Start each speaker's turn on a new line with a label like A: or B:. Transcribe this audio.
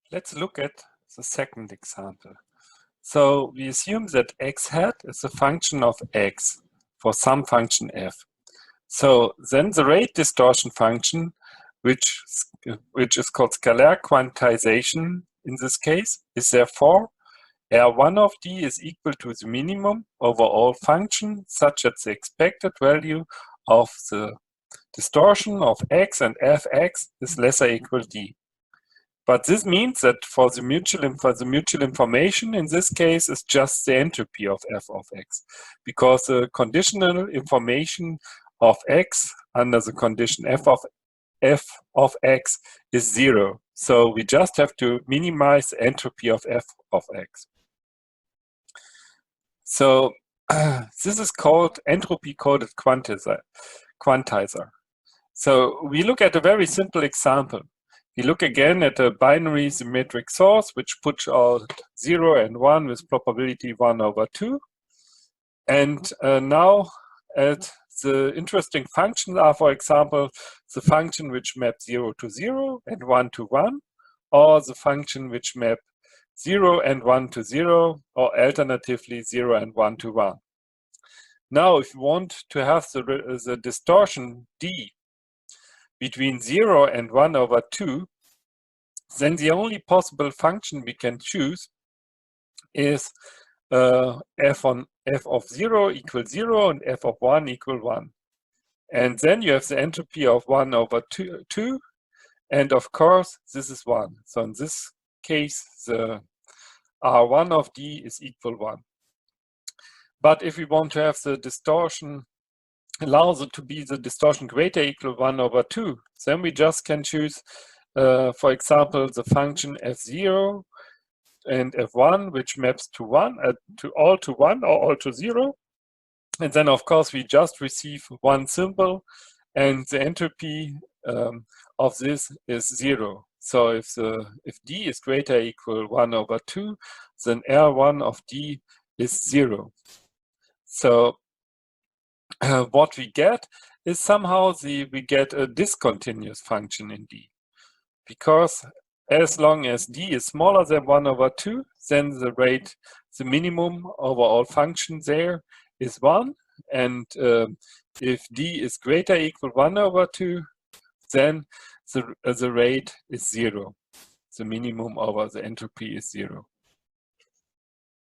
A: Let's look at the second example. So we assume that x hat is a function of x for some function f. So then the rate distortion function, which is called scalar quantization in this case, is therefore R1 of d is equal to the minimum over all functions such that the expected value of the distortion of x and fx is lesser equal d. But this means that for the mutual information in this case is just the entropy of f of x, because the conditional information of x under the condition f of x is 0. So we just have to minimize the entropy of f of x. So this is called entropy-coded quantizer. So we look at a very simple example. We look again at a binary symmetric source, which puts out 0 and 1 with probability 1/2. And now the interesting functions are, for example, the function which maps 0 to 0 and 1 to 1, or the function which map 0 and 1 to 0, or alternatively 0 and 1 to 1. Now, if you want to have the distortion d between 0 and 1/2, then the only possible function we can choose is f of 0 equals 0 and f of 1 equals 1. And then you have the entropy of 1/2, and of course this is 1. So in this case, the R1 of d is equal 1. But if we want to have the distortion, allows it to be the distortion greater equal 1/2, then we just can choose, for example, the function f0 and f1, which maps to 1, all to 1 or all to 0. And then, of course, we just receive one symbol, and the entropy of this is 0. So if d is greater equal 1/2, then R1 of d is 0. So what we get is somehow we get a discontinuous function in d, because as long as d is smaller than 1/2, then the rate, the minimum over all functions there is 1, and if d is greater equal 1/2, then the rate is 0. The minimum over the entropy is 0.